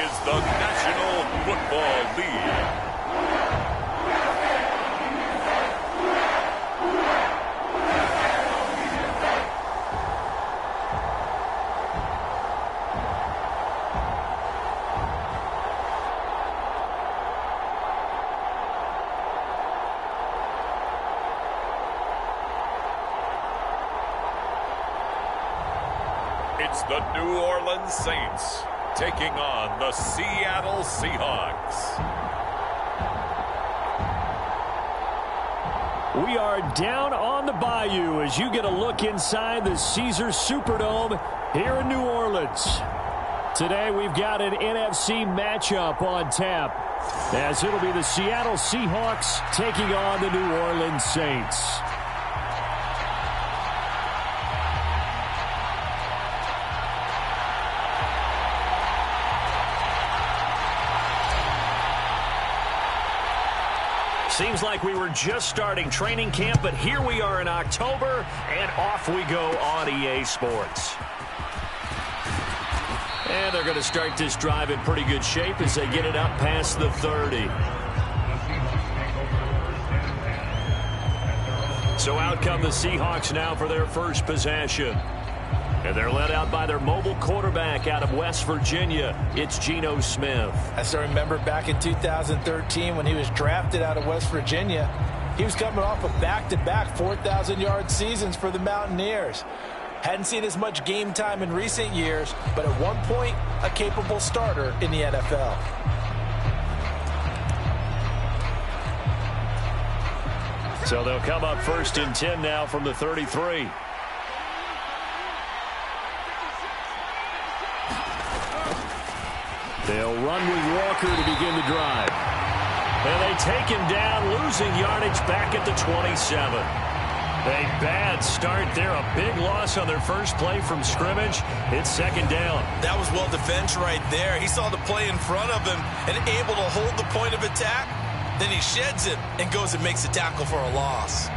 is the National Football League. It's the New Orleans Saints taking on the Seattle Seahawks. We are down on the bayou as you get a look inside the Caesars Superdome here in New Orleans. Today we've got an NFC matchup on tap, as it'll be the Seattle Seahawks taking on the New Orleans Saints. Seems like we were just starting training camp, but here we are in October, and off we go on EA Sports. And they're going to start this drive in pretty good shape as they get it up past the 30. So out come the Seahawks now for their first possession. And they're led out by their mobile quarterback out of West Virginia. It's Geno Smith. I still remember back in 2013 when he was drafted out of West Virginia. He was coming off of back-to-back 4,000-yard seasons for the Mountaineers. Hadn't seen as much game time in recent years, but at one point, a capable starter in the NFL. So they'll come up 1st and 10 now from the 33. They'll run with Walker to begin the drive. And they take him down, losing yardage back at the 27. A bad start there. A big loss on their first play from scrimmage. It's 2nd down. That was well defense right there. He saw the play in front of him and able to hold the point of attack. Then he sheds it and goes and makes a tackle for a loss.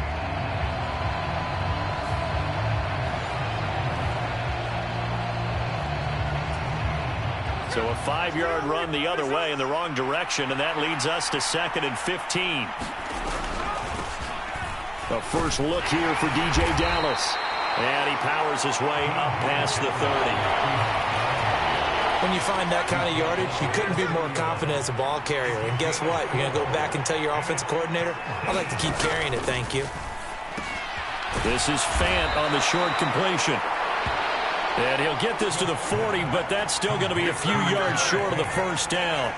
So a 5-yard run the other way in the wrong direction, and that leads us to 2nd and 15. A first look here for DJ Dallas. And he powers his way up past the 30. When you find that kind of yardage, you couldn't be more confident as a ball carrier. And guess what? You're going to go back and tell your offensive coordinator, I'd like to keep carrying it, thank you. This is Fant on the short completion. And he'll get this to the 40, but that's still going to be a few yards short of the first down.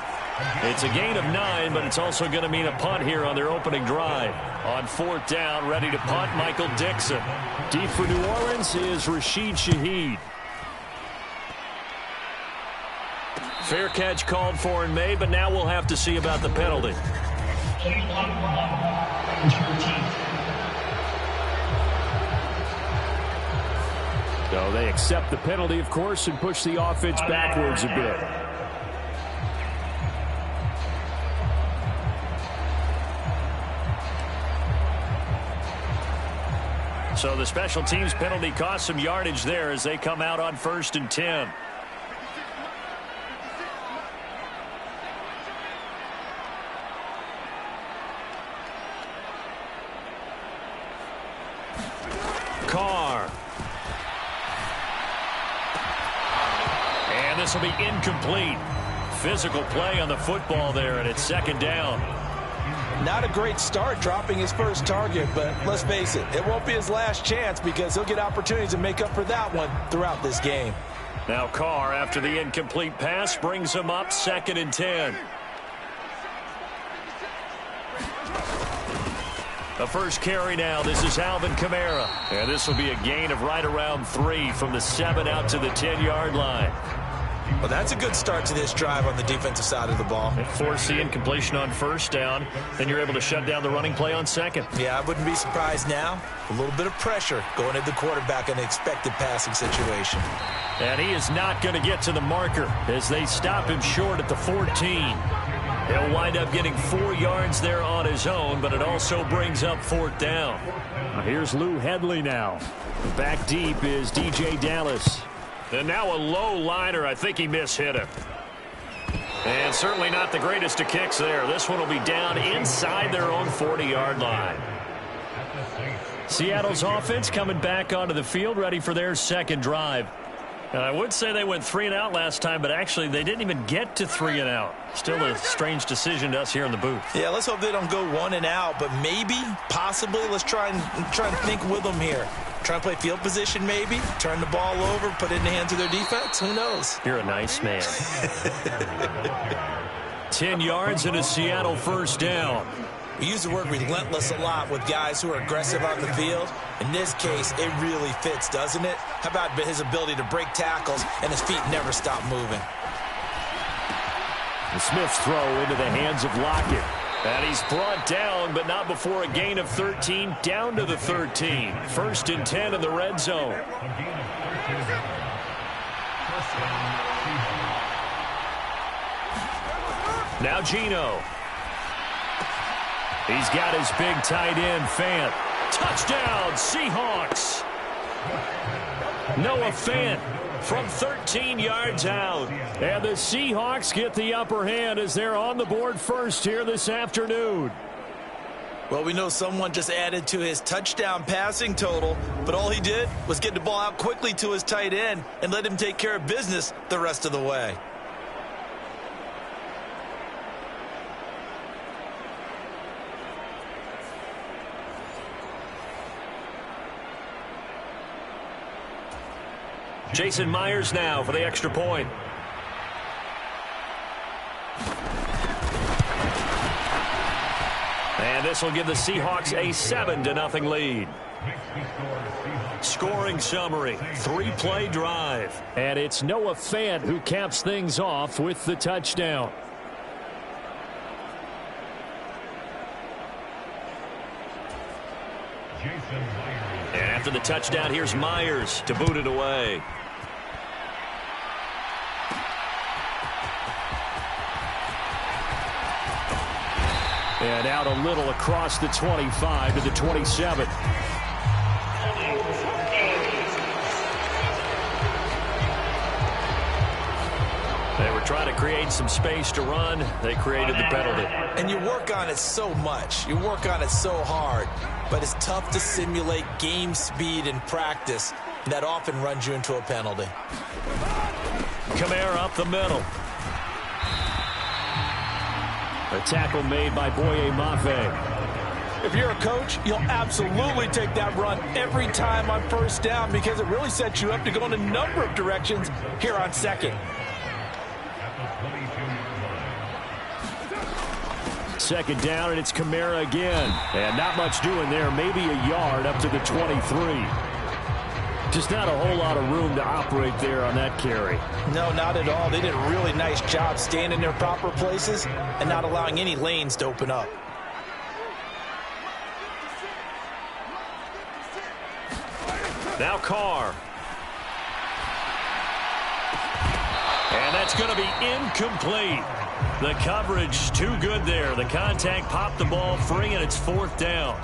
It's a gain of 9, but it's also going to mean a punt here on their opening drive. On 4th down, ready to punt, Michael Dixon. Deep for New Orleans is Rashid Shaheed. Fair catch called for and made, but now we'll have to see about the penalty. So they accept the penalty, of course, and push the offense backwards a bit. So the special teams penalty cost some yardage there as they come out on 1st and 10. Carr. And this will be incomplete. Physical play on the football there, and it's 2nd down. Not a great start dropping his first target, but let's face it, it won't be his last chance because he'll get opportunities to make up for that one throughout this game. Now Carr, after the incomplete pass, brings him up 2nd and 10. The first carry now. This is Alvin Kamara. And this will be a gain of right around 3 from the 7 out to the 10-yard line. Well, that's a good start to this drive on the defensive side of the ball. Force the incompletion on 1st down. Then you're able to shut down the running play on 2nd. Yeah, I wouldn't be surprised now. A little bit of pressure going at the quarterback in the expected passing situation. And he is not going to get to the marker as they stop him short at the 14. He'll wind up getting 4 yards there on his own, but it also brings up 4th down. Here's Lou Hedley now. Back deep is DJ Dallas. And now a low liner. I think he mishit him. And certainly not the greatest of kicks there. This one will be down inside their own 40-yard line. Seattle's offense coming back onto the field, ready for their second drive. And I would say they went 3 and out last time, but actually they didn't even get to 3 and out. Still a strange decision to us here in the booth. Yeah, let's hope they don't go 1 and out, but maybe, possibly, let's try and think with them here. Try and play field position maybe, turn the ball over, put it in the hands of their defense. Who knows? You're a nice man. 10 yards and a Seattle first down. We use the word relentless a lot with guys who are aggressive on the field. In this case, it really fits, doesn't it? How about his ability to break tackles and his feet never stop moving? The Smith's throw into the hands of Lockett. And he's brought down, but not before a gain of 13, down to the 13. 1st and 10 in the red zone. Now Geno. He's got his big tight end, Fant. Touchdown, Seahawks. Noah Fant from 13 yards out. And the Seahawks get the upper hand as they're on the board first here this afternoon. Well, we know someone just added to his touchdown passing total, but all he did was get the ball out quickly to his tight end and let him take care of business the rest of the way. Jason Myers now for the extra point. And this will give the Seahawks a 7-0 lead. Scoring summary, 3-play drive. And it's Noah Fant who caps things off with the touchdown. And after the touchdown, here's Myers to boot it away. And out a little across the 25 to the 27. They were trying to create some space to run. They created the penalty. And you work on it so much. You work on it so hard. But it's tough to simulate game speed in practice. That often runs you into a penalty. Kamara up the middle. A tackle made by Boye Mafe. If you're a coach, you'll absolutely take that run every time on first down because it really sets you up to go in a number of directions here on second. Second down, and it's Kamara again. And not much doing there. Maybe a yard up to the 23. Just not a whole lot of room to operate there on that carry. No, not at all. They did a really nice job staying in their proper places and not allowing any lanes to open up. Now Carr. And that's going to be incomplete. The coverage too good there. The contact popped the ball free, and it's 4th down.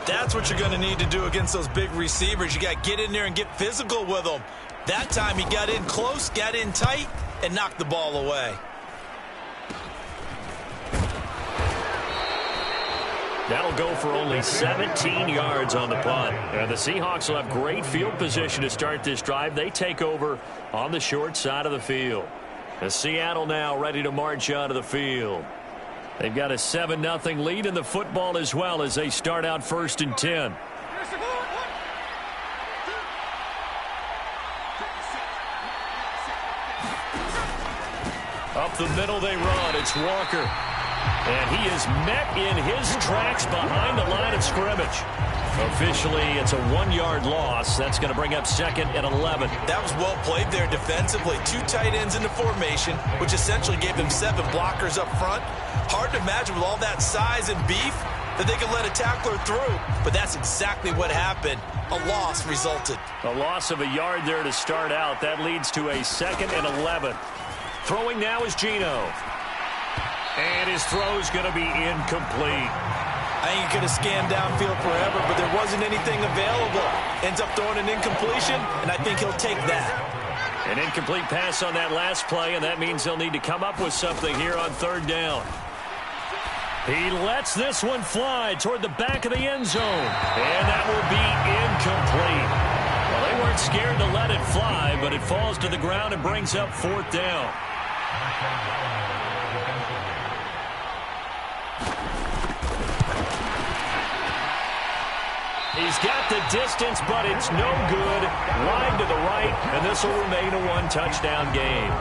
That's what you're going to need to do against those big receivers. You got to get in there and get physical with them. That time he got in close, got in tight, and knocked the ball away. That'll go for only 17 yards on the punt. And the Seahawks will have great field position to start this drive. They take over on the short side of the field. The Seattle now ready to march out of the field. They've got a 7-0 lead in the football as well as they start out 1st and 10. Up the middle they run. It's Walker. And he is met in his tracks behind the line of scrimmage. Officially, it's a 1-yard loss. That's going to bring up 2nd and 11. That was well played there defensively. 2 tight ends in the formation, which essentially gave them 7 blockers up front. Hard to imagine with all that size and beef that they could let a tackler through. But that's exactly what happened. A loss resulted. A loss of a yard there to start out. That leads to a 2nd and 11. Throwing now is Geno. And his throw's going to be incomplete. I think he could have scanned downfield forever, but there wasn't anything available. Ends up throwing an incompletion, and I think he'll take that. An incomplete pass on that last play, and that means they'll need to come up with something here on third down. He lets this one fly toward the back of the end zone, and that will be incomplete. Well, they weren't scared to let it fly, but it falls to the ground and brings up fourth down. He's got the distance, but it's no good. Wide to the right, and this will remain a one-touchdown game.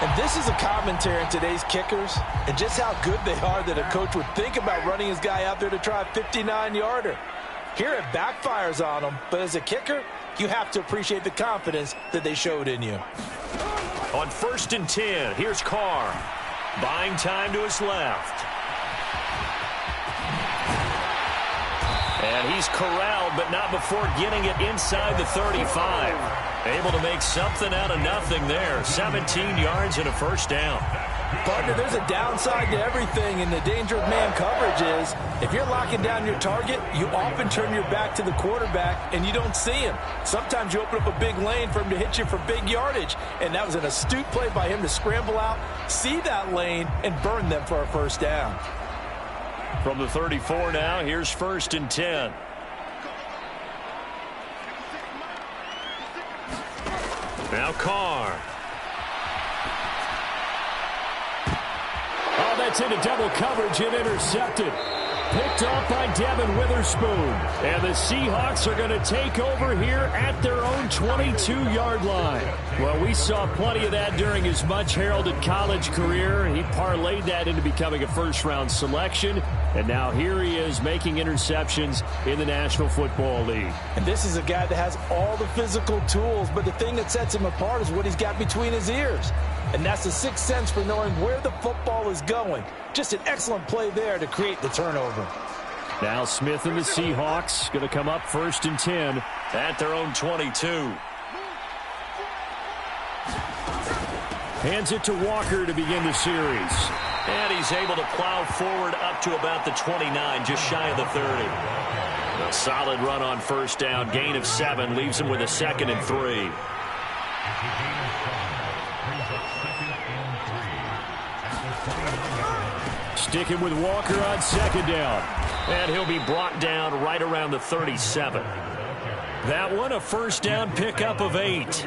And this is a commentary on today's kickers and just how good they are that a coach would think about running his guy out there to try a 59-yarder. Here it backfires on him, but as a kicker, you have to appreciate the confidence that they showed in you. On 1st and 10, here's Carr. Buying time to his left. And he's corralled, but not before getting it inside the 35. Able to make something out of nothing there. 17 yards and a first down. Partner, there's a downside to everything, and the danger of man coverage is if you're locking down your target, you often turn your back to the quarterback and you don't see him. Sometimes you open up a big lane for him to hit you for big yardage, and that was an astute play by him to scramble out, see that lane, and burn them for a first down. From the 34 now, here's 1st and 10. Now Carr. Oh, that's into double coverage and intercepted. Picked off by Devin Witherspoon. And the Seahawks are going to take over here at their own 22-yard line. Well, we saw plenty of that during his much-heralded college career. He parlayed that into becoming a first-round selection. And now here he is making interceptions in the National Football League. And this is a guy that has all the physical tools, but the thing that sets him apart is what he's got between his ears. And that's the sixth sense for knowing where the football is going. Just an excellent play there to create the turnover. Now Smith and the Seahawks going to come up 1st and 10 at their own 22. Hands it to Walker to begin the series. And he's able to plow forward up to about the 29, just shy of the 30. A solid run on first down. Gain of 7 leaves him with a 2nd and 3. Sticking with Walker on 2nd down. And he'll be brought down right around the 37. That one a first down pickup of 8.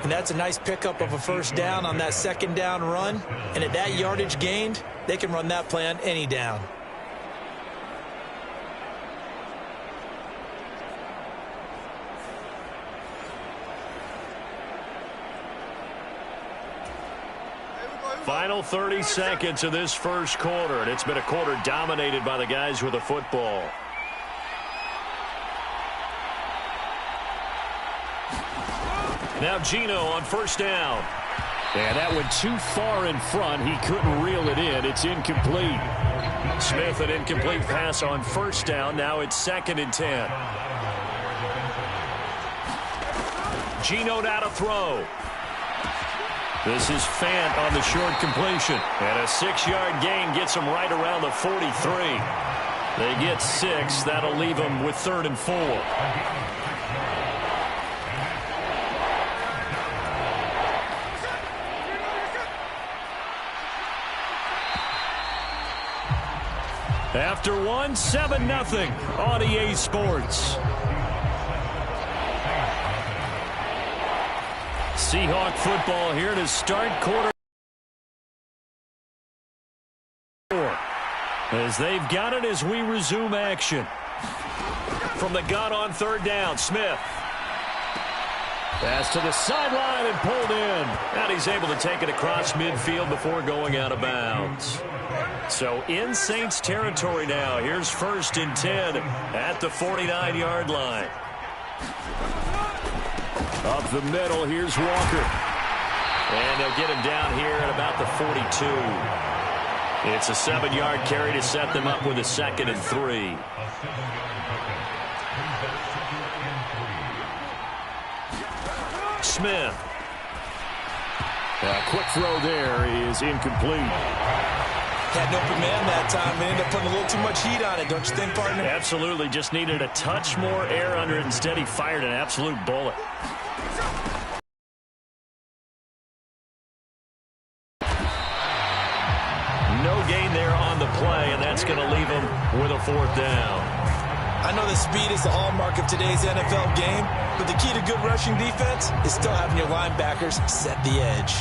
And that's a nice pickup of a first down on that 2nd down run. And at that yardage gained, they can run that play on any down. Final 30 seconds of this first quarter, and it's been a quarter dominated by the guys with the football. Now Gino on first down. And that went too far in front. He couldn't reel it in. It's incomplete. Smith, an incomplete pass on first down. Now it's 2nd and 10. Gino now to throw. This is Fant on the short completion. And a 6-yard gain gets him right around the 43. They get 6. That'll leave them with 3rd and 4. After one, 7-0 on EA Sports. Seahawk football here to start quarter 4. As they've got it as we resume action. From the gun on 3rd down, Smith. Pass to the sideline and pulled in. And he's able to take it across midfield before going out of bounds. So in Saints territory now. Here's 1st and 10 at the 49-yard line. Up the middle, here's Walker. And they'll get him down here at about the 42. It's a 7-yard carry to set them up with a 2nd and 3. Smith. Quick throw there is incomplete. Had an open man that time and ended up putting a little too much heat on it, don't you think, partner? Absolutely. Just needed a touch more air under it. Instead, he fired an absolute bullet. No gain there on the play, and that's going to leave him with a 4th down. I know that speed is the hallmark of today's NFL game, but the key to good rushing defense is still having your linebackers set the edge.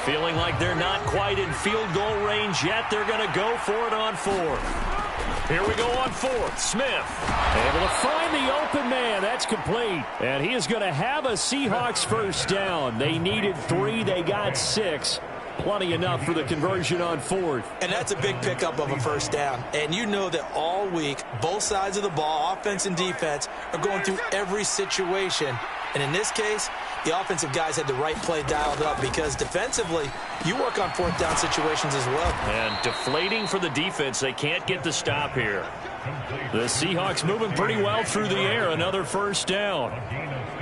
Feeling like they're not quite in field goal range yet. They're going to go for it on 4th. Here we go on 4th. Smith. Able to find the open man. That's complete. And he is going to have a Seahawks first down. They needed 3. They got 6. Plenty enough for the conversion on 4th. And that's a big pickup of a first down. And you know that all week, both sides of the ball, offense and defense, are going through every situation. And in this case, the offensive guys had the right play dialed up because defensively, you work on 4th down situations as well. And deflating for the defense. They can't get the stop here. The Seahawks moving pretty well through the air. Another first down.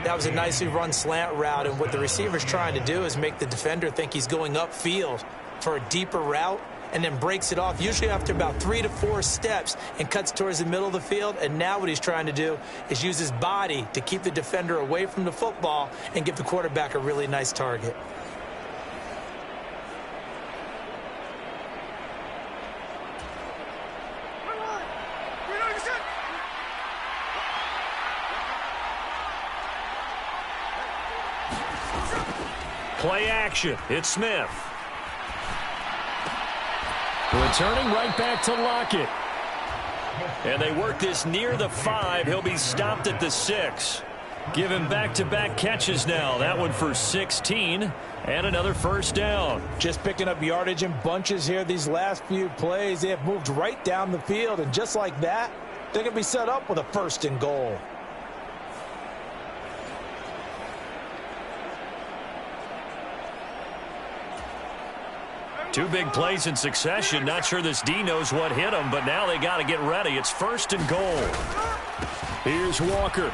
That was a nicely run slant route, and what the receiver's trying to do is make the defender think he's going upfield for a deeper route and then breaks it off, usually after about 3 to 4 steps, and cuts towards the middle of the field. And now what he's trying to do is use his body to keep the defender away from the football and give the quarterback a really nice target. Play action. It's Smith. Returning right back to Lockett. And they work this near the 5. He'll be stopped at the 6. Give him back-to-back catches now. That one for 16 and another first down. Just picking up yardage in bunches here these last few plays. They have moved right down the field, and just like that, they're going to be set up with a 1st and goal. Two big plays in succession. Not sure this D knows what hit him, but now they got to get ready. It's 1st and goal. Here's Walker.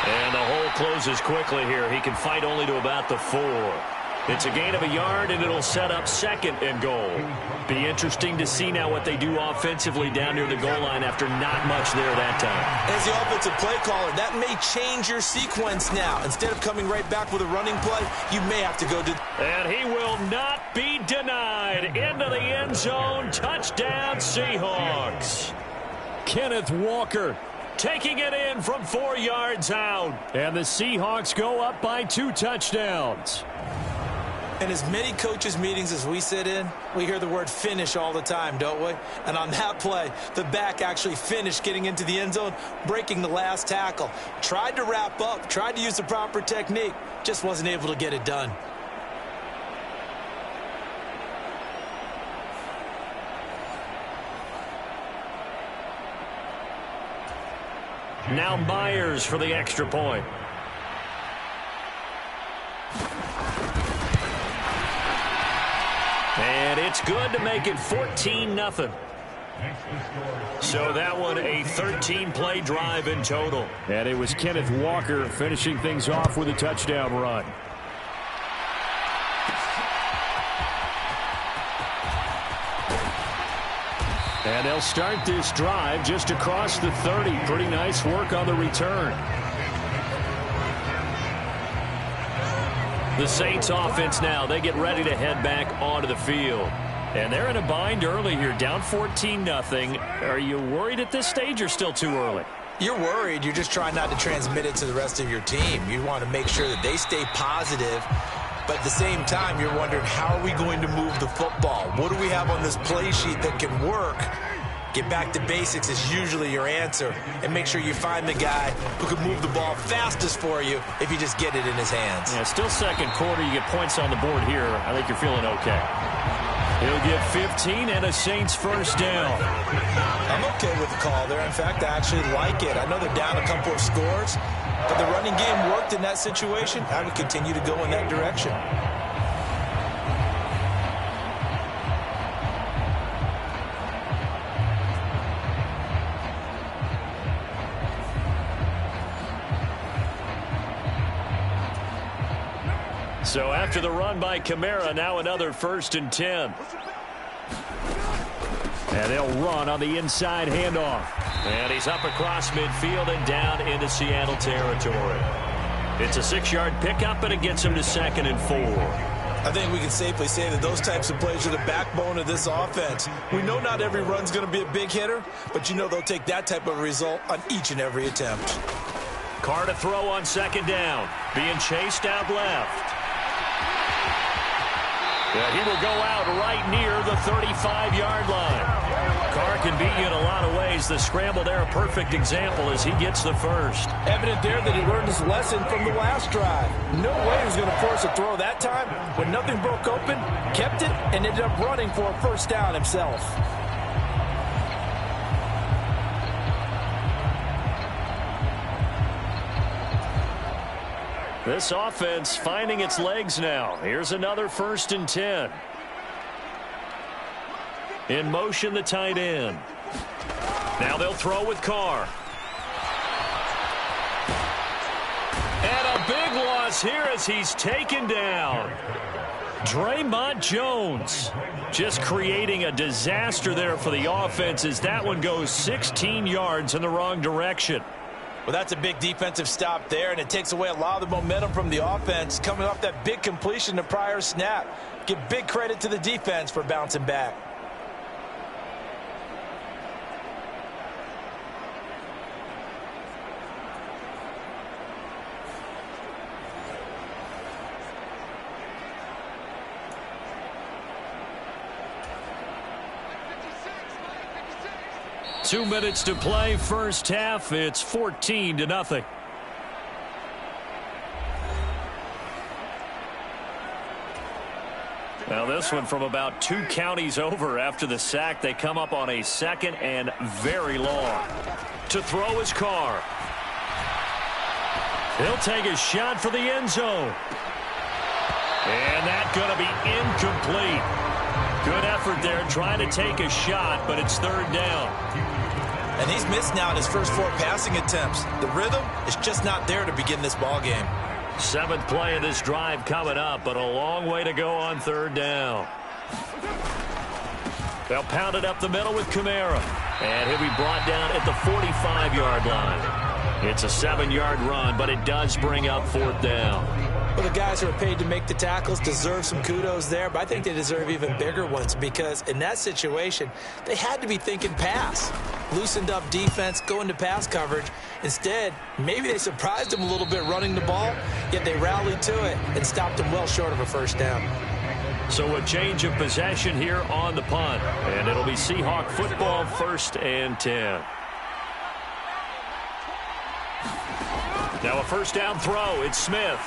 And the hole closes quickly here. He can fight only to about the 4. It's a gain of a yard, and it'll set up 2nd and goal. Be interesting to see now what they do offensively down near the goal line after not much there that time. As the offensive play caller, that may change your sequence now. Instead of coming right back with a running play, you may have to go to... And he will not be denied. Into the end zone. Touchdown, Seahawks. Kenneth Walker taking it in from 4 yards out. And the Seahawks go up by 2 touchdowns. In as many coaches' meetings as we sit in, we hear the word finish all the time, don't we? And on that play, the back actually finished getting into the end zone, breaking the last tackle. Tried to wrap up, tried to use the proper technique, just wasn't able to get it done. Now Myers for the extra point. And it's good to make it 14-0. So that one a 13-play drive in total. And it was Kenneth Walker finishing things off with a touchdown run. And they'll start this drive just across the 30. Pretty nice work on the return. The Saints offense now, they get ready to head back onto the field. And they're in a bind early here, down 14-0. Are you worried at this stage or still too early? You're worried. You're just trying not to transmit it to the rest of your team. You want to make sure that they stay positive. But at the same time, you're wondering, how are we going to move the football? What do we have on this play sheet that can work? Get back to basics is usually your answer. And make sure you find the guy who can move the ball fastest for you if you just get it in his hands. Yeah, still second quarter. You get points on the board here. I think you're feeling okay. He'll get 15 and a Saints first down. I'm okay with the call there. In fact, I actually like it. I know they're down a couple of scores, but the running game worked in that situation. I would continue to go in that direction. So after the run by Kamara, now another 1st and 10. And they'll run on the inside handoff. And he's up across midfield and down into Seattle territory. It's a 6-yard pickup, and it gets him to 2nd and 4. I think we can safely say that those types of plays are the backbone of this offense. We know not every run's going to be a big hitter, but you know they'll take that type of result on each and every attempt. Carr to throw on 2nd down. Being chased out left. Yeah, he will go out right near the 35-yard line. Carr can beat you in a lot of ways. The scramble there, a perfect example as he gets the first. Evident there that he learned his lesson from the last drive. No way he was going to force a throw that time. When nothing broke open, kept it, and ended up running for a 1st down himself. This offense finding its legs now. Here's another 1st and 10. In motion, the tight end. Now they'll throw with Carr. And a big loss here as he's taken down. Draymond Jones just creating a disaster there for the offense as that one goes 16 yards in the wrong direction. Well, that's a big defensive stop there, and it takes away a lot of the momentum from the offense coming off that big completion the prior snap. Give big credit to the defense for bouncing back. Two minutes to play, first half. It's 14-0. Now this one from about 2 counties over after the sack. They come up on a 2nd and very long. To throw is Carr. He'll take a shot for the end zone. And that's going to be incomplete. Good effort there trying to take a shot, but it's 3rd down. And he's missed now in his first 4 passing attempts. The rhythm is just not there to begin this ball game. 7th play of this drive coming up, but a long way to go on 3rd down. They'll pound it up the middle with Kamara. And he'll be brought down at the 45-yard line. It's a 7-yard run, but it does bring up 4th down. Well, the guys who are paid to make the tackles deserve some kudos there, but I think they deserve even bigger ones because in that situation, they had to be thinking pass. Loosened up defense, going to pass coverage. Instead, maybe they surprised them a little bit running the ball, yet they rallied to it and stopped them well short of a 1st down. So a change of possession here on the punt, and it'll be Seahawk football, 1st and 10. Now a 1st down throw. It's Smith.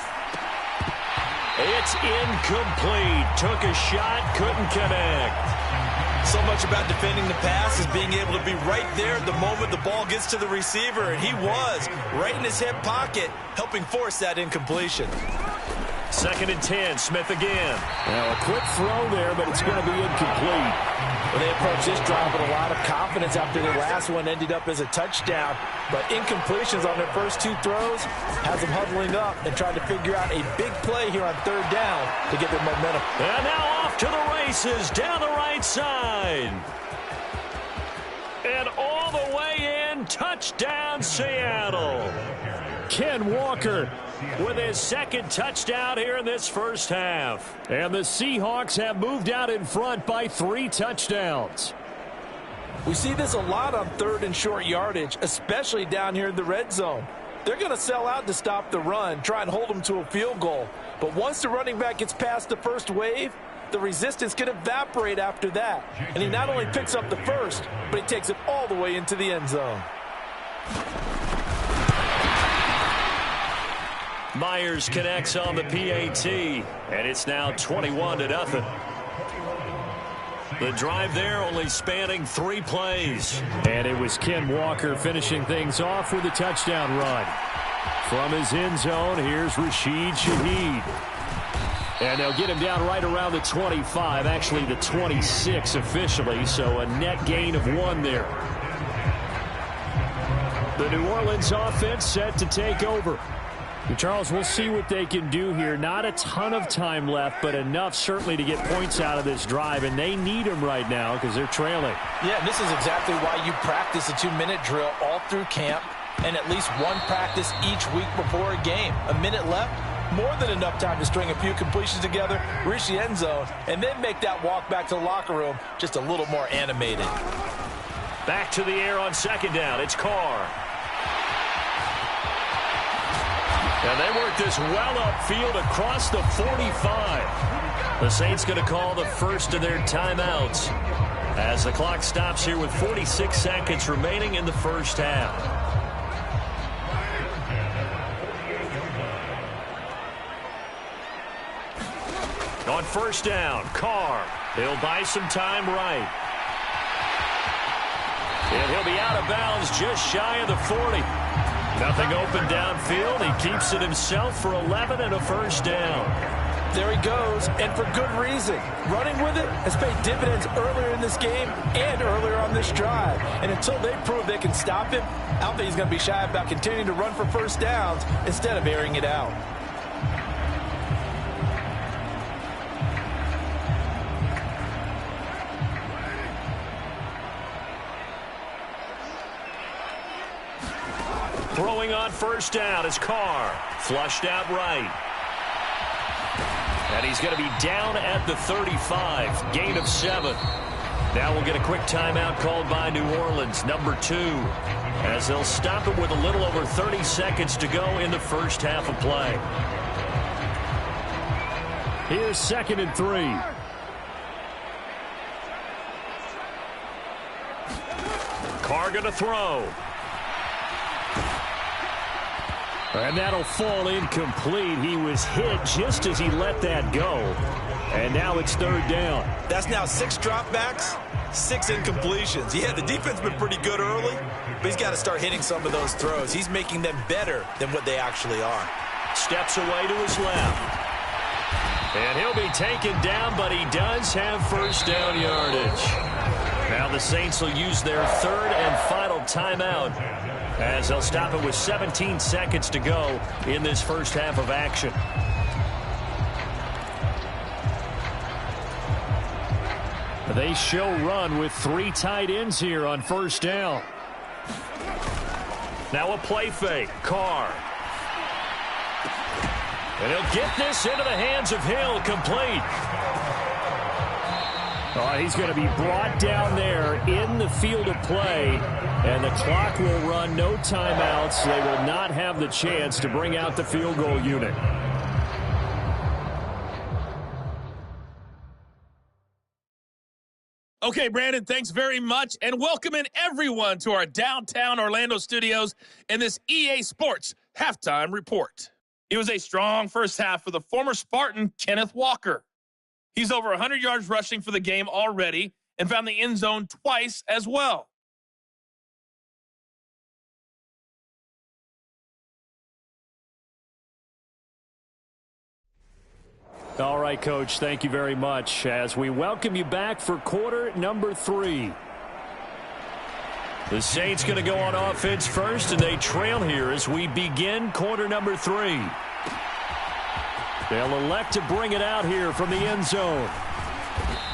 It's incomplete. Took a shot, couldn't connect. So much about defending the pass is being able to be right there at the moment the ball gets to the receiver, and he was right in his hip pocket, helping force that incompletion. 2nd and 10, Smith again. Now a quick throw there, but it's going to be incomplete. Well, they approached this drive with a lot of confidence after the last one ended up as a touchdown. But incompletions on their first 2 throws has them huddling up and trying to figure out a big play here on 3rd down to get their momentum. And now off to the races down the right side. And all the way in, touchdown Seattle. Ken Walker with his 2nd touchdown here in this first half. And the Seahawks have moved out in front by 3 touchdowns. We see this a lot on 3rd and short yardage, especially down here in the red zone. They're going to sell out to stop the run, try and hold them to a field goal. But once the running back gets past the first wave, the resistance can evaporate after that. And he not only picks up the first, but he takes it all the way into the end zone. Myers connects on the PAT, and it's now 21-0. The drive there only spanning 3 plays. And it was Ken Walker finishing things off with a touchdown run. From his end zone, here's Rashid Shaheed. And they'll get him down right around the 25, actually the 26 officially, so a net gain of 1 there. The New Orleans offense set to take over. Charles, we'll see what they can do here. Not a ton of time left, but enough certainly to get points out of this drive, and they need them right now because they're trailing. Yeah, and this is exactly why you practice a 2-minute drill all through camp and at least one practice each week before a game. A minute left, more than enough time to string a few completions together, reach the end zone, and then make that walk back to the locker room just a little more animated. Back to the air on second down. It's Carr. And they work this well upfield across the 45. The Saints going to call the first of their timeouts as the clock stops here with 46 seconds remaining in the first half. On first down, Carr. He'll buy some time right. And he'll be out of bounds just shy of the 40. Nothing open downfield. He keeps it himself for 11 and a first down. There he goes, and for good reason. Running with it has paid dividends earlier in this game and earlier on this drive. And until they prove they can stop him, I don't think he's going to be shy about continuing to run for first downs instead of airing it out. Throwing on first down is Carr. Flushed out right. And he's going to be down at the 35. Gain of 7. Now we'll get a quick timeout called by New Orleans, number 2. As they'll stop it with a little over 30 seconds to go in the first half of play. Here's 2nd and 3. Carr going to throw. And that'll fall incomplete. He was hit just as he let that go. And now it's 3rd down. That's now 6 dropbacks, 6 incompletions. Yeah, the defense has been pretty good early, but he's got to start hitting some of those throws. He's making them better than what they actually are. Steps away to his left. And he'll be taken down, but he does have first down yardage. Now the Saints will use their 3rd and final timeout as they'll stop it with 17 seconds to go in this first half of action. They show run with 3 tight ends here on first down. Now a play fake. Carr. And he'll get this into the hands of Hill, complete. Oh, he's going to be brought down there in the field of play, and the clock will run, no timeouts. They will not have the chance to bring out the field goal unit. Okay, Brandon, thanks very much, and welcome in everyone to our downtown Orlando studios in this EA Sports Halftime Report. It was a strong first half for the former Spartan, Kenneth Walker. He's over 100 yards rushing for the game already and found the end zone twice as well. All right, Coach, thank you very much as we welcome you back for quarter number 3. The Saints going to go on offense first, and they trail here as we begin quarter number 3. They'll elect to bring it out here from the end zone.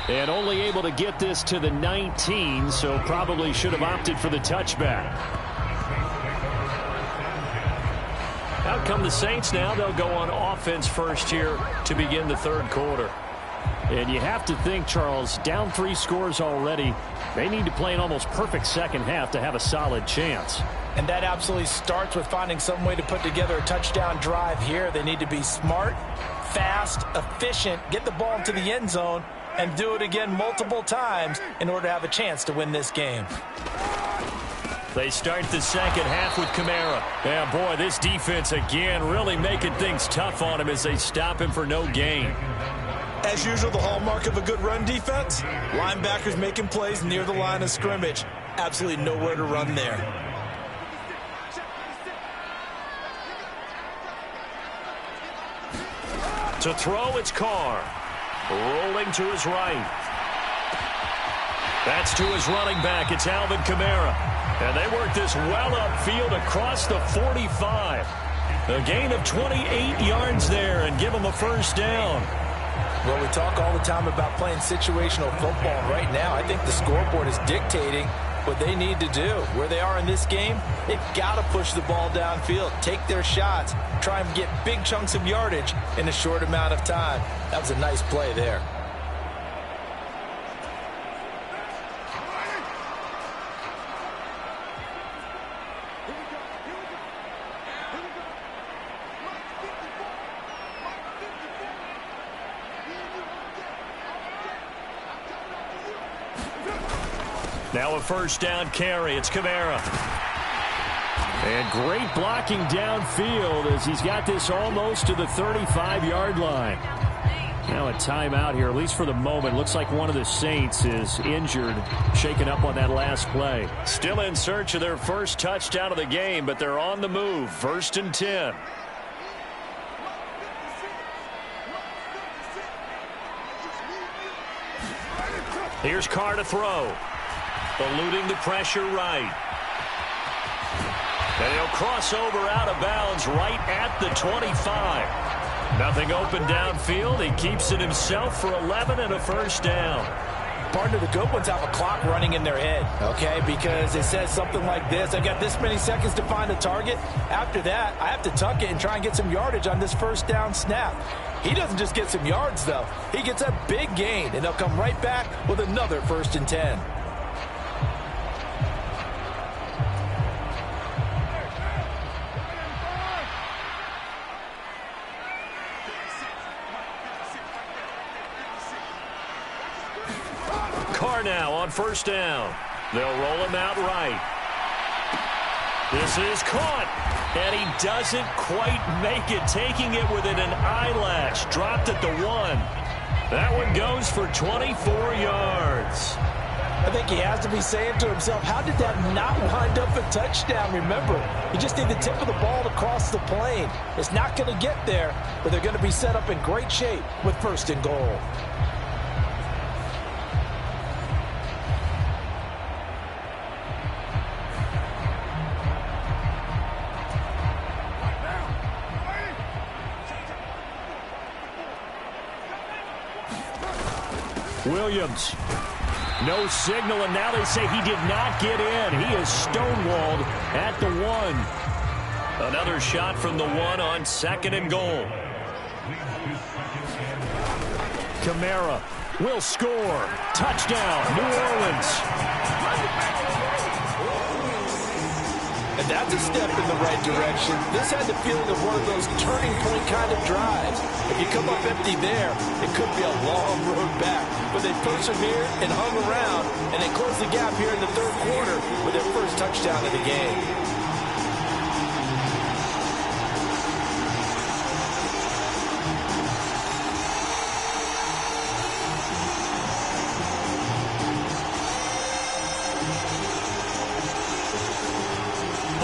And only able to get this to the 19, so probably should have opted for the touchback. Out come the Saints now. They'll go on offense first here to begin the 3rd quarter. And you have to think, Charles, down 3 scores already. They need to play an almost perfect second half to have a solid chance. And that absolutely starts with finding some way to put together a touchdown drive here. They need to be smart, fast, efficient, get the ball into the end zone, and do it again multiple times in order to have a chance to win this game. They start the second half with Kamara. Yeah, boy, this defense again really making things tough on him as they stop him for no gain. As usual, the hallmark of a good run defense, linebackers making plays near the line of scrimmage. Absolutely nowhere to run there. To throw, it's Carr. Rolling to his right. That's to his running back. It's Alvin Kamara. And they work this well upfield across the 45. A gain of 28 yards there and give them a first down. Well, we talk all the time about playing situational football. Right now, I think the scoreboard is dictating what they need to do. Where they are in this game, they've got to push the ball downfield, take their shots, try and get big chunks of yardage in a short amount of time. That was a nice play there. Now a first down carry. It's Kamara. And great blocking downfield as he's got this almost to the 35-yard line. Now a timeout here, at least for the moment. Looks like one of the Saints is injured, shaken up on that last play. Still in search of their first touchdown of the game, but they're on the move. 1st and 10. Here's Carr to throw. Eluding the pressure right. And he'll cross over out of bounds right at the 25. Nothing open downfield. He keeps it himself for 11 and a first down. Partner, the good ones have a clock running in their head, okay? Because it says something like this. I got this many seconds to find a target. After that, I have to tuck it and try and get some yardage on this first down snap. He doesn't just get some yards, though. He gets a big gain, and they'll come right back with another 1st and 10. Carr now on first down. They'll roll him out right. This is caught. And he doesn't quite make it, taking it within an eyelash. Dropped at the 1. That one goes for 24 yards. I think he has to be saying to himself, how did that not wind up a touchdown? Remember, you just need the tip of the ball to cross the plane. It's not going to get there, but they're going to be set up in great shape with 1st and goal. Williams. No signal, and now they say he did not get in. He is stonewalled at the 1. Another shot from the 1 on 2nd and goal. Kamara will score. Touchdown, New Orleans. And that's a step in the right direction. This had the feeling of one of those turning point kind of drives. If you come up empty there, it could be a long road back. But they persevered and hung around, and they closed the gap here in the 3rd quarter with their first touchdown of the game.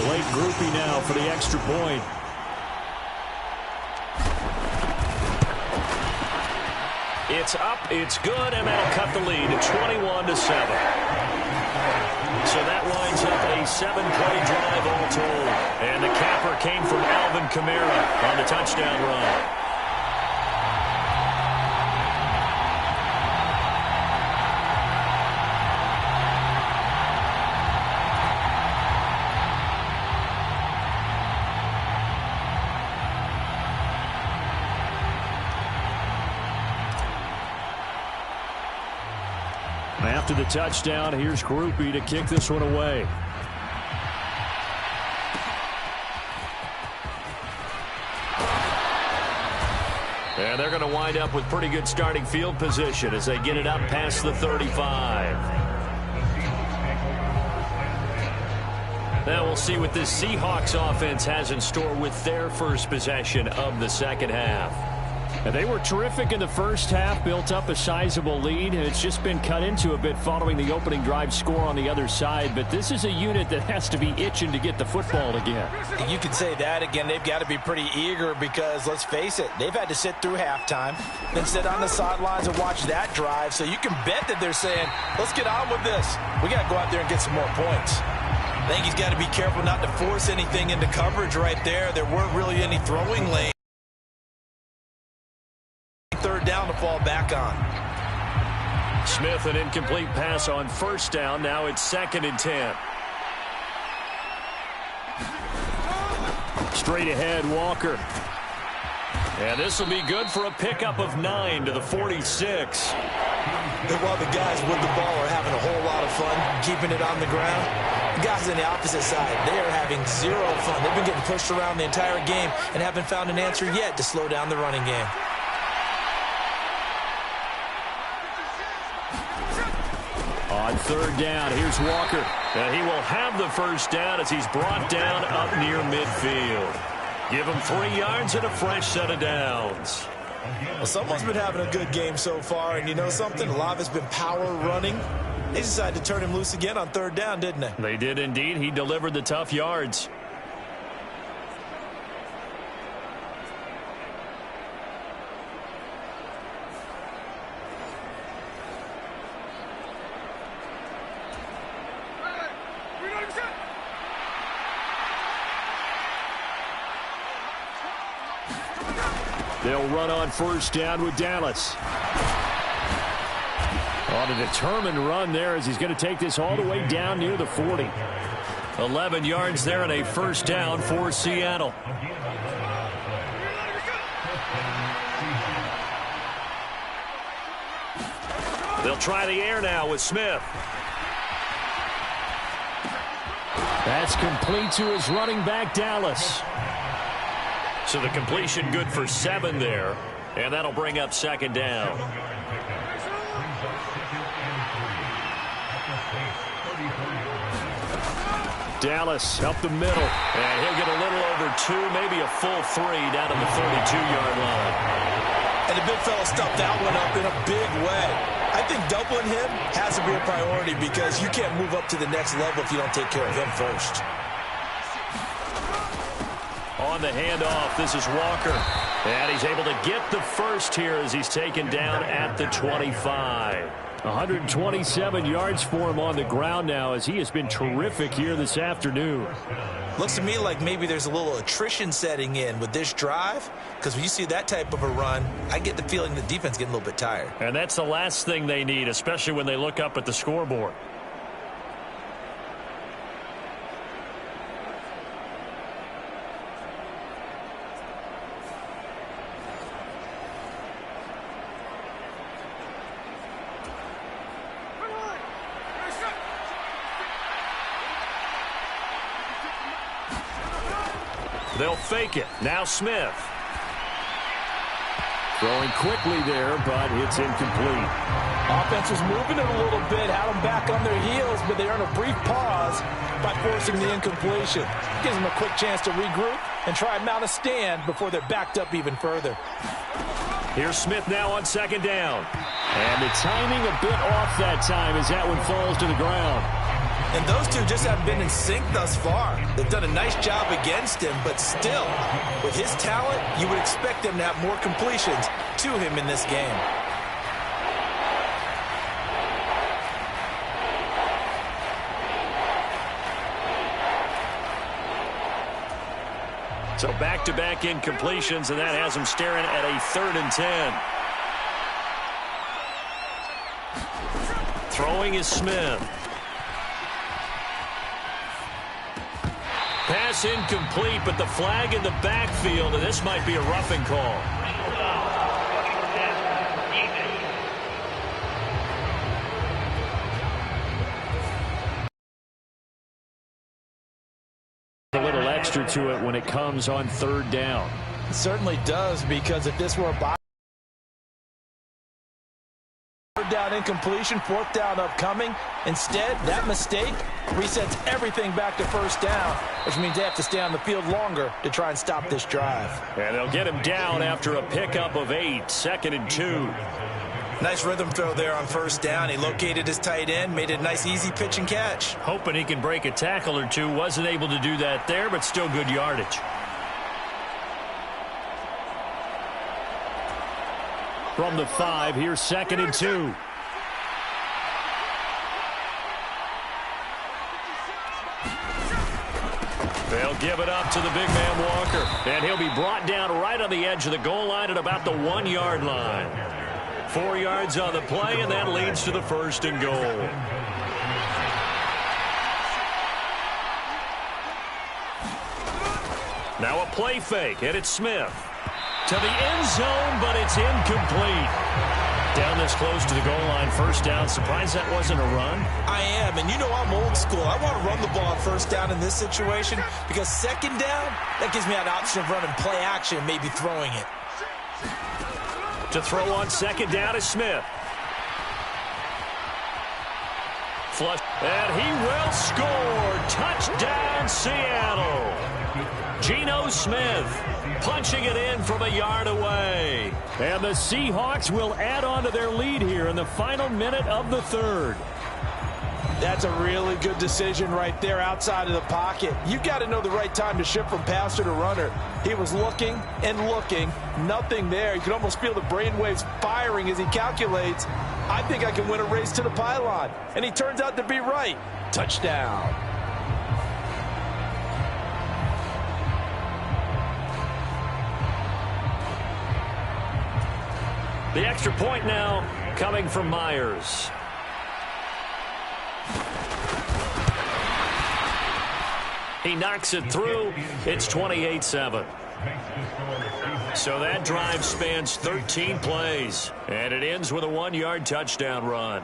Late groupie now for the extra point. It's up, it's good, and that'll cut the lead to 21-7. So that winds up a 7-play drive all told. And the capper came from Alvin Kamara on the touchdown run. After the touchdown, here's Groupie to kick this one away. And they're going to wind up with pretty good starting field position as they get it up past the 35. Now we'll see what this Seahawks offense has in store with their first possession of the second half. And they were terrific in the first half, built up a sizable lead, and it's just been cut into a bit following the opening drive score on the other side. But this is a unit that has to be itching to get the football again. You can say that again. They've got to be pretty eager because, let's face it, they've had to sit through halftime, then sit on the sidelines and watch that drive. So you can bet that they're saying, let's get on with this. We got to go out there and get some more points. I think he's got to be careful not to force anything into coverage right there. There weren't really any throwing lanes. Third down to fall back on. Smith, an incomplete pass on first down. Now it's 2nd and 10. Straight ahead, Walker. And this will be good for a pickup of 9 to the 46. And while the guys with the ball are having a whole lot of fun keeping it on the ground, the guys on the opposite side, they are having zero fun. They've been getting pushed around the entire game and haven't found an answer yet to slow down the running game. On third down, here's Walker. And he will have the first down as he's brought down up near midfield. Give him 3 yards and a fresh set of downs. Well, someone's been having a good game so far, and you know something? A lot of it's been power running. They decided to turn him loose again on third down, didn't they? They did indeed. He delivered the tough yards. They'll run on first down with Dallas. On a determined run there as he's going to take this all the way down near the 40. 11 yards there and a first down for Seattle. They'll try the air now with Smith. That's complete to his running back, Dallas. So the completion good for 7 there, and that'll bring up 2nd down. Dallas up the middle. And he'll get a little over 2, maybe a full 3 down to the 32-yard line. And the big fella stuffed that one up in a big way. I think doubling him has to be a priority because you can't move up to the next level if you don't take care of him first. On the handoff, this is Walker. And he's able to get the first here as he's taken down at the 25. 127 yards for him on the ground now as he has been terrific here this afternoon. Looks to me like maybe there's a little attrition setting in with this drive, because when you see that type of a run, I get the feeling the defense getting a little bit tired. And that's the last thing they need, especially when they look up at the scoreboard. They'll fake it. Now Smith. Throwing quickly there, but it's incomplete. Offense was moving it a little bit, had them back on their heels, but they earn a brief pause by forcing the incompletion. Gives them a quick chance to regroup and try and mount a stand before they're backed up even further. Here's Smith now on 2nd down. And the timing a bit off that time as that one falls to the ground. And those two just haven't been in sync thus far. They've done a nice job against him, but still, with his talent, you would expect them to have more completions to him in this game. So back-to-back incompletions, and that has him staring at a 3rd and 10. Throwing is Smith. Pass incomplete, but the flag in the backfield, and this might be a roughing call. A little extra to it when it comes on 3rd down. It certainly does, because if this were a down incompletion, 4th down upcoming. Instead, that mistake resets everything back to 1st down, which means they have to stay on the field longer to try and stop this drive. And they'll get him down after a pickup of 8, 2nd and 2. Nice rhythm throw there on 1st down. He located his tight end, made it a nice easy pitch and catch. Hoping he can break a tackle or two. Wasn't able to do that there, but still good yardage. From the 5, here's 2nd and 2. They'll give it up to the big man Walker. And he'll be brought down right on the edge of the goal line at about the 1-yard line. 4 yards on the play, and that leads to the 1st and goal. Now a play fake, and it's Smith. To the end zone, but it's incomplete. Down this close to the goal line, 1st down. Surprised that wasn't a run? I am, and you know I'm old school. I want to run the ball on 1st down in this situation because 2nd down, that gives me an option of running play action and maybe throwing it. To throw on 2nd down is Smith. Flush, and he will score. Touchdown, Seattle. Geno Smith punching it in from a yard away. And the Seahawks will add on to their lead here in the final minute of the 3rd. That's a really good decision right there outside of the pocket. You got to know the right time to shift from passer to runner. He was looking and looking, nothing there. You can almost feel the brainwaves firing as he calculates, I think I can win a race to the pylon. And he turns out to be right. Touchdown. The extra point now coming from Myers. He knocks it through. It's 28-7. So that drive spans 13 plays, and it ends with a 1-yard touchdown run.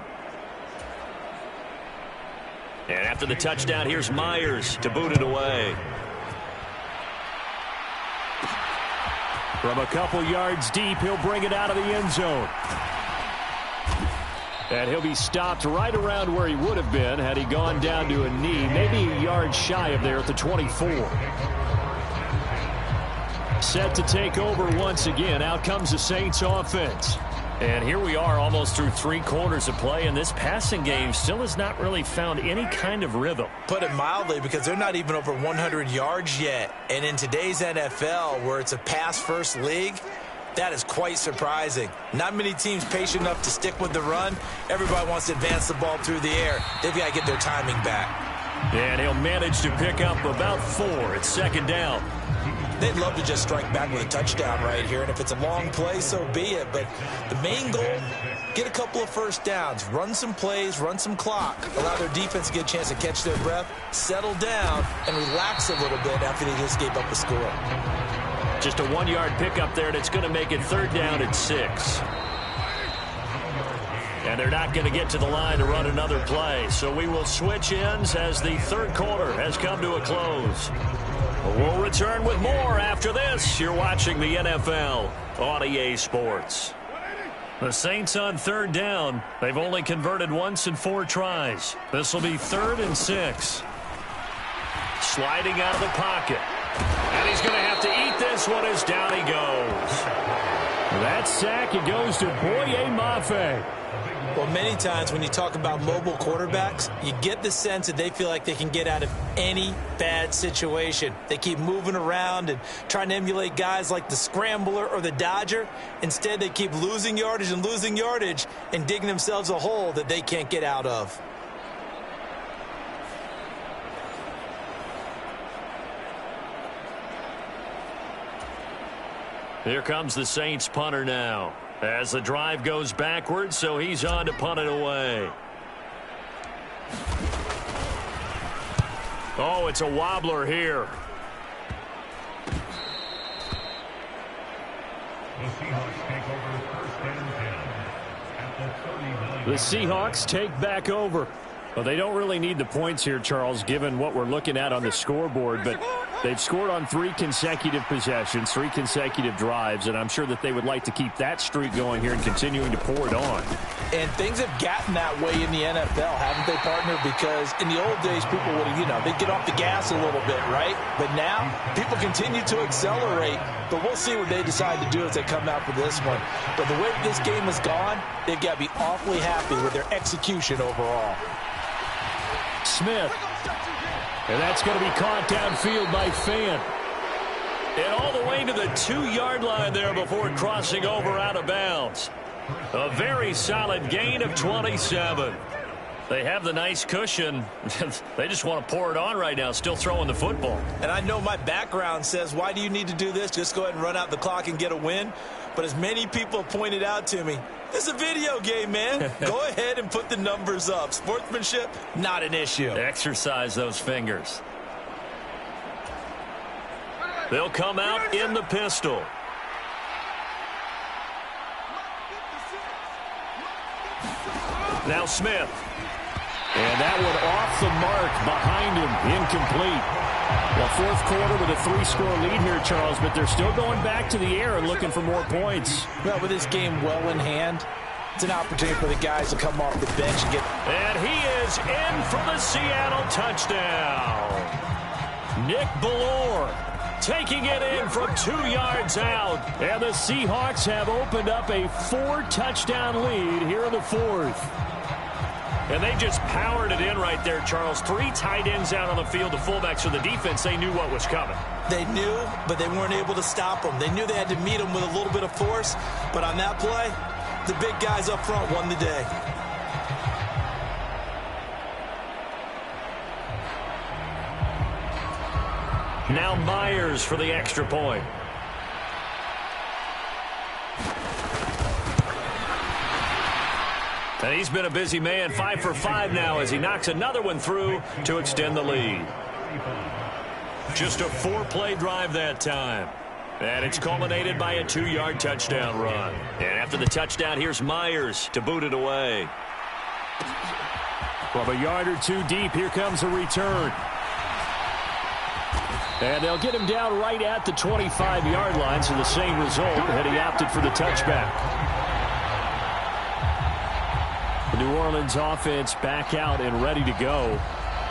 And after the touchdown, here's Myers to boot it away. From a couple yards deep, he'll bring it out of the end zone. And he'll be stopped right around where he would have been had he gone down to a knee, maybe a yard shy of there at the 24. Set to take over once again. Out comes the Saints offense. And here we are almost through 3 quarters of play, and this passing game still has not really found any kind of rhythm. Put it mildly, because they're not even over 100 yards yet. And in today's NFL, where it's a pass-first league, that is quite surprising. Not many teams patient enough to stick with the run. Everybody wants to advance the ball through the air. They've got to get their timing back. And he'll manage to pick up about 4. It's 2nd down. They'd love to just strike back with a touchdown right here, and if it's a long play, so be it. But the main goal, get a couple of 1st downs, run some plays, run some clock, allow their defense to get a chance to catch their breath, settle down, and relax a little bit after they just gave up a score. Just a 1-yard pickup there, and it's going to make it 3rd down and 6. And they're not going to get to the line to run another play. So we will switch ends as the 3rd quarter has come to a close. We'll return with more after this. You're watching the NFL on EA Sports. The Saints on 3rd down. They've only converted once in 4 tries. This will be 3rd and 6. Sliding out of the pocket. And he's going to have to eat this one as down he goes. That sack, it goes to Boye Mafe. Well, many times when you talk about mobile quarterbacks, you get the sense that they feel like they can get out of any bad situation. They keep moving around and trying to emulate guys like the Scrambler or the Dodger. Instead, they keep losing yardage and digging themselves a hole that they can't get out of. Here comes the Saints punter now. As the drive goes backwards, so he's on to punt it away. Oh, it's a wobbler here. The Seahawks take back over. Well, they don't really need the points here, Charles, given what we're looking at on the scoreboard, but they've scored on 3 consecutive possessions, 3 consecutive drives, and I'm sure that they would like to keep that streak going here and continuing to pour it on. And things have gotten that way in the NFL, haven't they, partner? Because in the old days, people would have, they'd get off the gas a little bit, right? But now, people continue to accelerate, but we'll see what they decide to do as they come out for this one. But the way this game has gone, they've got to be awfully happy with their execution overall. Smith. And that's going to be caught downfield by Fan. And all the way to the 2-yard line there before crossing over out of bounds. A very solid gain of 27. They have the nice cushion. They just want to pour it on right now, still throwing the football. And I know my background says, why do you need to do this? Just go ahead and run out the clock and get a win. But as many people pointed out to me, this is a video game, man. Go ahead and put the numbers up. Sportsmanship, not an issue. Exercise those fingers. They'll come out in the pistol. Now Smith. And that one off the mark behind him, incomplete. Well, fourth quarter with a 3-score lead here, Charles, but they're still going back to the air and looking for more points. Well, with this game well in hand, it's an opportunity for the guys to come off the bench and get... And he is in for the Seattle touchdown. Nick Ballore taking it in from 2 yards out. And the Seahawks have opened up a 4-touchdown lead here in the fourth. And they just powered it in right there, Charles. 3 tight ends out on the field. The fullbacks for the defense, they knew what was coming. They knew, but they weren't able to stop them. They knew they had to meet them with a little bit of force. But on that play, the big guys up front won the day. Now Myers for the extra point. And he's been a busy man, 5 for 5 now as he knocks another one through to extend the lead. Just a 4-play drive that time. And it's culminated by a 2-yard touchdown run. And after the touchdown, here's Myers to boot it away. From a yard or 2 deep, here comes a return. And they'll get him down right at the 25-yard line, so the same result, and he opted for the touchback. The New Orleans offense back out and ready to go.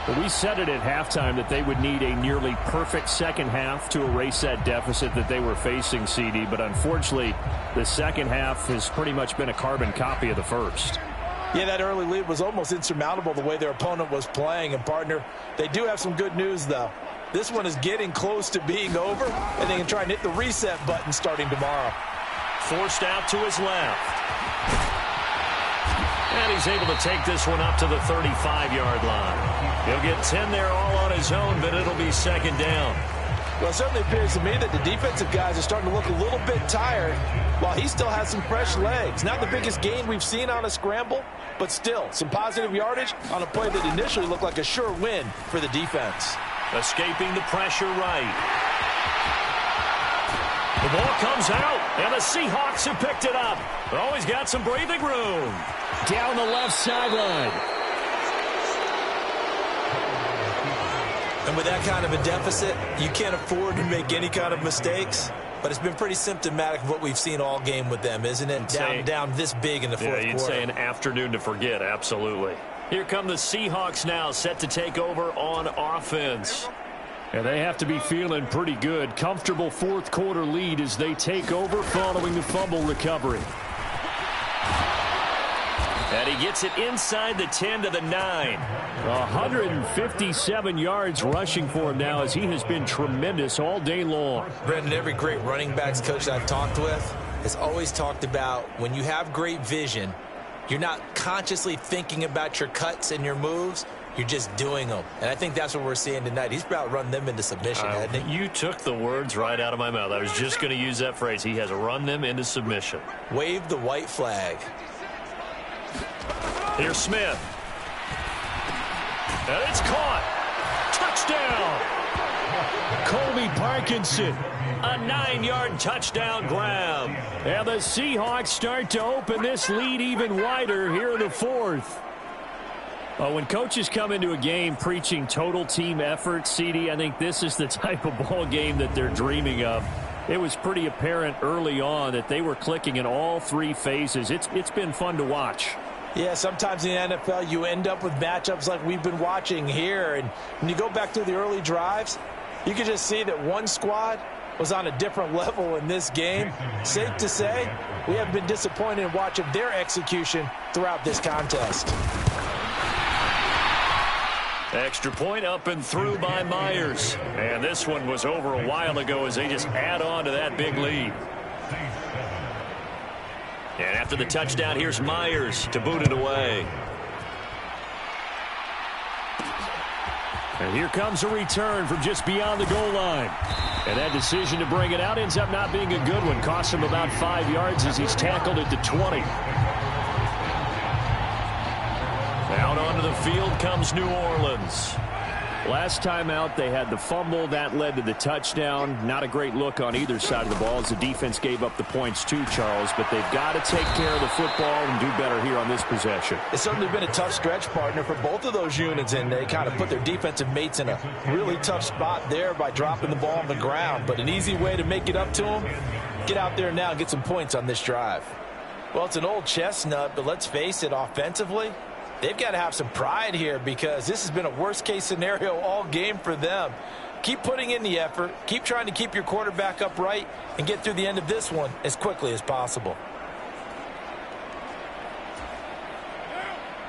But we said it at halftime that they would need a nearly perfect second half to erase that deficit that they were facing, CD. But unfortunately, the second half has pretty much been a carbon copy of the first. Yeah, that early lead was almost insurmountable the way their opponent was playing. And, partner, they do have some good news, though. This one is getting close to being over, and they can try and hit the reset button starting tomorrow. Forced out to his left. And he's able to take this one up to the 35-yard line. He'll get 10 there all on his own, but it'll be second down. Well, it certainly appears to me that the defensive guys are starting to look a little bit tired while he still has some fresh legs. Not the biggest gain we've seen on a scramble, but still some positive yardage on a play that initially looked like a sure win for the defense. Escaping the pressure right. The ball comes out, and the Seahawks have picked it up. They've always got some breathing room. Down the left sideline. And with that kind of a deficit, you can't afford to make any kind of mistakes. But it's been pretty symptomatic of what we've seen all game with them, isn't it? Down this big in the fourth quarter. Yeah, you'd say an afternoon to forget, absolutely. Here come the Seahawks now, set to take over on offense. And they have to be feeling pretty good. Comfortable fourth quarter lead as they take over following the fumble recovery. And he gets it inside the 10 to the 9. 157 yards rushing for him now as he has been tremendous all day long. Brendan, every great running backs coach I've talked with has always talked about when you have great vision, you're not consciously thinking about your cuts and your moves. You're just doing them. And I think that's what we're seeing tonight. He's about run them into submission, hasn't he? You took the words right out of my mouth. I was just going to use that phrase. He has run them into submission. Wave the white flag. Here's Smith. And it's caught. Touchdown. Colby Parkinson. A 9-yard touchdown grab. And the Seahawks start to open this lead even wider here in the fourth. When coaches come into a game preaching total team effort, CD, I think this is the type of ball game that they're dreaming of. It was pretty apparent early on that they were clicking in all 3 phases. It's been fun to watch. Yeah, sometimes in the NFL you end up with matchups like we've been watching here. And when you go back to the early drives, you can just see that one squad was on a different level in this game. Safe to say, we have been disappointed in watching their execution throughout this contest. Extra point up and through by Myers. And this one was over a while ago as they just add on to that big lead. And after the touchdown, here's Myers to boot it away. And here comes a return from just beyond the goal line. And that decision to bring it out ends up not being a good one. Costs him about 5 yards as he's tackled at the 20. Out onto the field comes New Orleans. Last time out, they had the fumble. That led to the touchdown. Not a great look on either side of the ball as the defense gave up the points too, Charles. But they've got to take care of the football and do better here on this possession. It's certainly been a tough stretch, partner, for both of those units, and they kind of put their defensive mates in a really tough spot there by dropping the ball on the ground. But an easy way to make it up to them, get out there now and get some points on this drive. Well, it's an old chestnut, but let's face it, offensively, they've got to have some pride here because this has been a worst-case scenario all game for them. Keep putting in the effort. Keep trying to keep your quarterback upright and get through the end of this one as quickly as possible.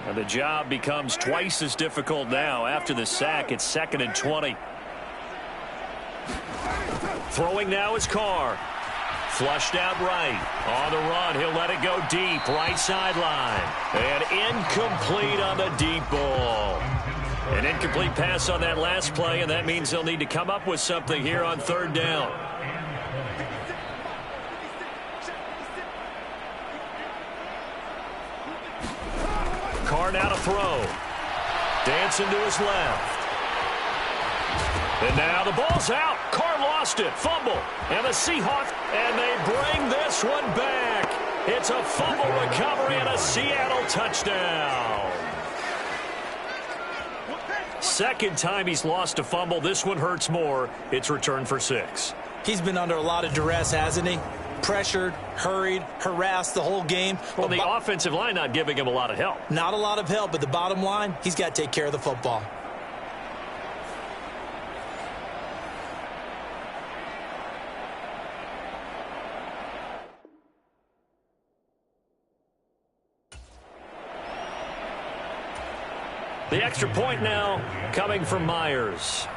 And the job becomes twice as difficult now. After the sack, it's 2nd and 20. Throwing now is Carr. Flushed out right. On the run, he'll let it go deep. Right sideline. And incomplete on the deep ball. An incomplete pass on that last play, and that means they'll need to come up with something here on 3rd down. Carr now to throw. Dancing to his left. And now the ball's out. Carr lost it. Fumble. And the Seahawks, and they bring this one back. It's a fumble recovery and a Seattle touchdown. Second time he's lost a fumble. This one hurts more. It's returned for 6. He's been under a lot of duress, hasn't he? Pressured, hurried, harassed the whole game. Well, the offensive line not giving him a lot of help. Not a lot of help, but the bottom line, he's got to take care of the football. The extra point now coming from Myers.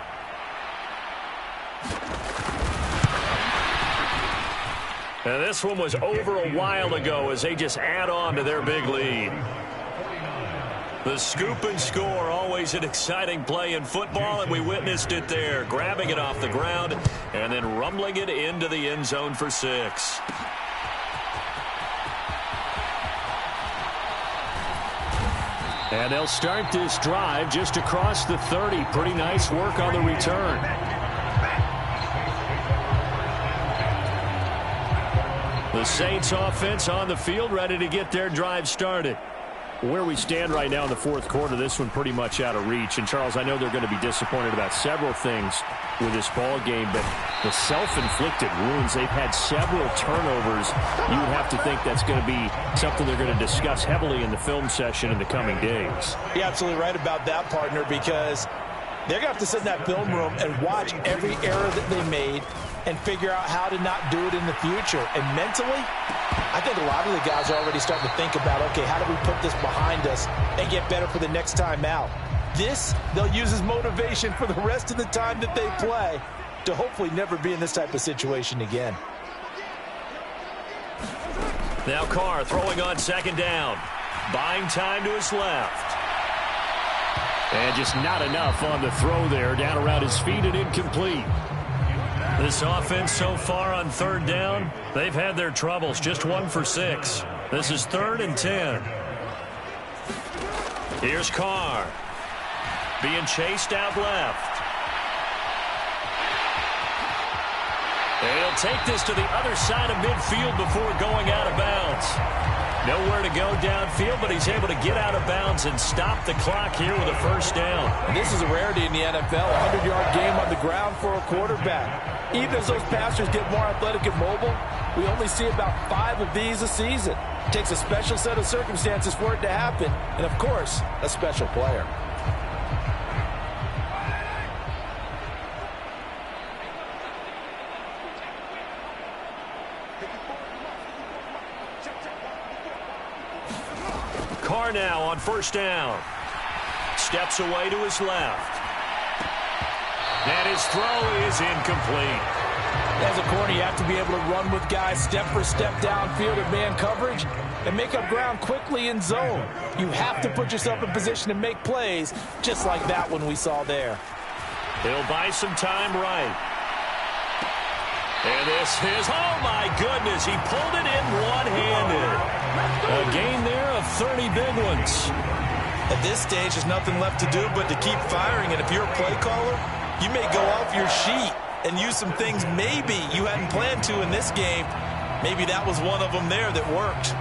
And this one was over a while ago as they just add on to their big lead. The scoop and score, always an exciting play in football, and we witnessed it there. Grabbing it off the ground and then rumbling it into the end zone for 6. And they'll start this drive just across the 30. Pretty nice work on the return. The Saints offense on the field, ready to get their drive started. Where we stand right now in the 4th quarter, this one pretty much out of reach. And, Charles, I know they're going to be disappointed about several things with this ball game, but the self-inflicted wounds, they've had several turnovers. You would have to think that's going to be something they're going to discuss heavily in the film session in the coming days. You're absolutely right about that, partner, because they're going to have to sit in that film room and watch every error that they made and figure out how to not do it in the future. And mentally, I think a lot of the guys are already starting to think about, okay, how do we put this behind us and get better for the next time out? This, they'll use as motivation for the rest of the time that they play to hopefully never be in this type of situation again. Now Carr throwing on 2nd down. Buying time to his left. And just not enough on the throw there. Down around his feet and incomplete. This offense so far on 3rd down, they've had their troubles. Just 1 for 6. This is 3rd and 10. Here's Carr. Being chased out left. And he'll take this to the other side of midfield before going out of bounds. Nowhere to go downfield, but he's able to get out of bounds and stop the clock here with a 1st down. And this is a rarity in the NFL, a 100-yard game on the ground for a quarterback. Even as those passers get more athletic and mobile, we only see about 5 of these a season. It takes a special set of circumstances for it to happen, and of course, a special player. Carr now on 1st down. Steps away to his left. And his throw is incomplete. As a corner, you have to be able to run with guys step for step downfield in man coverage and make up ground quickly in zone. You have to put yourself in position to make plays just like that one we saw there. He'll buy some time right. And this is, oh my goodness, he pulled it in one-handed. A gain there of 30 big ones. At this stage, there's nothing left to do but to keep firing. And if you're a play caller, you may go off your sheet and use some things maybe you hadn't planned to in this game. Maybe that was one of them there that worked.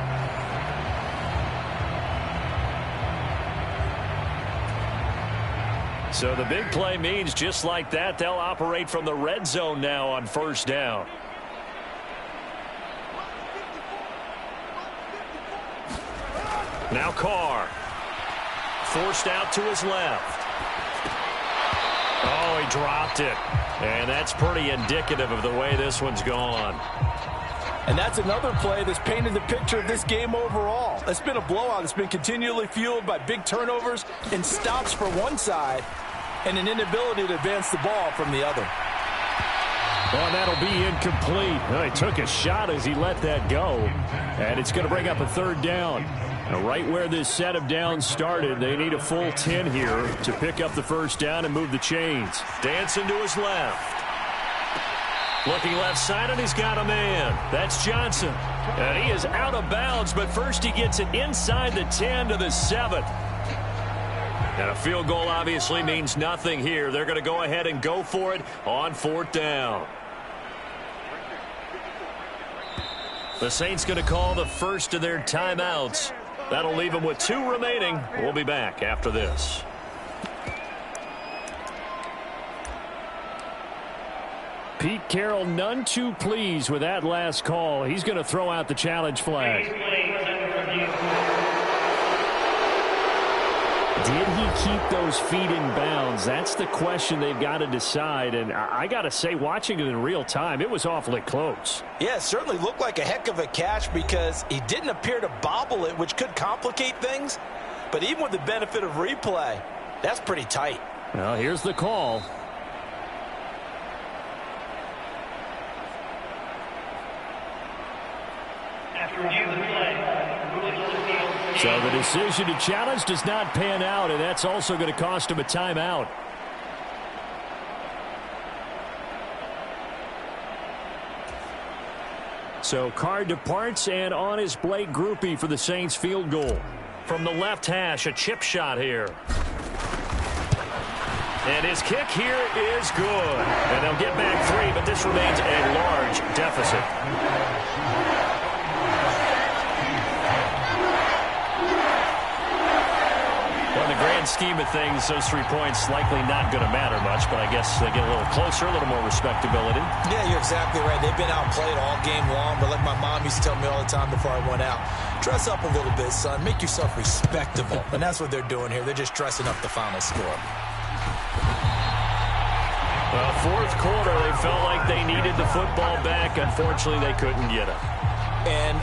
So the big play means just like that, they'll operate from the red zone now on first down. Now Carr. Forced out to his left. Oh, he dropped it. And that's pretty indicative of the way this one's gone. And that's another play that's painted the picture of this game overall. It's been a blowout. It's been continually fueled by big turnovers and stops for one side and an inability to advance the ball from the other. Well, that'll be incomplete. Well, he took a shot as he let that go. And it's going to bring up a third down. Now, right where this set of downs started, they need a full 10 here to pick up the first down and move the chains. Dancing to his left. Looking left side, and he's got a man. That's Johnson. And he is out of bounds, but first he gets it inside the 10 to the 7. And a field goal obviously means nothing here. They're going to go ahead and go for it on fourth down. The Saints going to call the first of their timeouts. That'll leave them with 2 remaining. We'll be back after this. Pete Carroll none too pleased with that last call. He's going to throw out the challenge flag. Did he keep those feet in bounds? That's the question they've got to decide. And I got to say, watching it in real time, it was awfully close. Yeah, it certainly looked like a heck of a catch because he didn't appear to bobble it, which could complicate things. But even with the benefit of replay, that's pretty tight. Well, here's the call. So the decision to challenge does not pan out, and that's also going to cost him a timeout. So Carr departs, and on his Blake Groupie for the Saints field goal. From the left hash, a chip shot here. And his kick here is good. And they'll get back 3, but this remains a large deficit. In the grand scheme of things, those 3 points likely not going to matter much, but I guess they get a little closer, a little more respectability. Yeah, you're exactly right. They've been outplayed all game long, but like my mom used to tell me all the time before I went out, dress up a little bit, son. Make yourself respectable. And that's what they're doing here. They're just dressing up the final score. Well, fourth quarter, they felt like they needed the football back. Unfortunately, they couldn't get it. And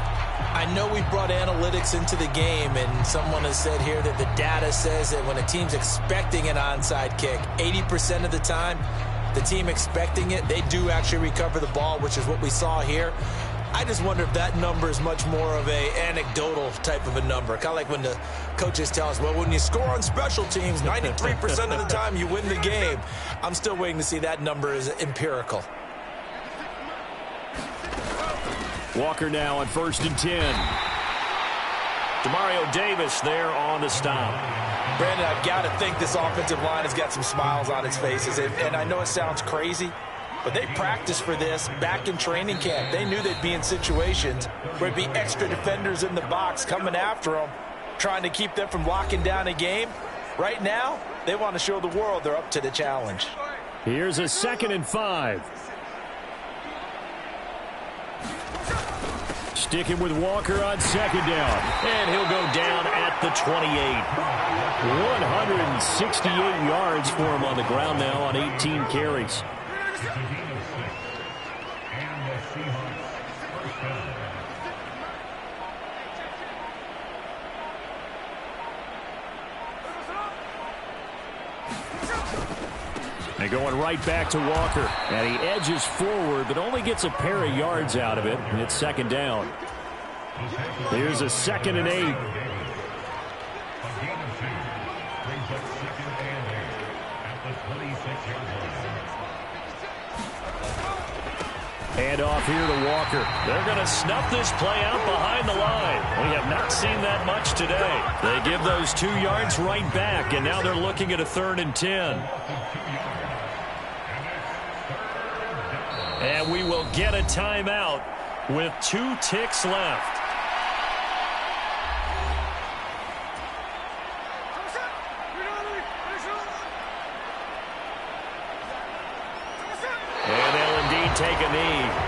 I know we brought analytics into the game, and someone has said here that the data says that when a team's expecting an onside kick, 80% of the time, the team expecting it, they do actually recover the ball, which is what we saw here. I just wonder if that number is much more of a anecdotal type of a number. Kind of like when the coaches tell us, well, when you score on special teams, 93% of the time you win the game. I'm still waiting to see that number is empirical. Walker now on 1st and 10. Demario Davis there on the stop. Brandon, I've got to think this offensive line has got some smiles on its faces. And I know it sounds crazy, but they practiced for this back in training camp. They knew they'd be in situations where it'd be extra defenders in the box coming after them, trying to keep them from locking down a game. Right now, they want to show the world they're up to the challenge. Here's a 2nd and 5. Sticking with Walker on 2nd down. And he'll go down at the 28. 168 yards for him on the ground now on 18 carries. They're going right back to Walker. And he edges forward, but only gets a pair of yards out of it. And it's 2nd down. Here's a 2nd and 8. And off here to Walker. They're going to snuff this play out behind the line. We have not seen that much today. They give those 2 yards right back, and now they're looking at a 3rd and 10. And we will get a timeout with 2 ticks left. And they'll indeed take a knee.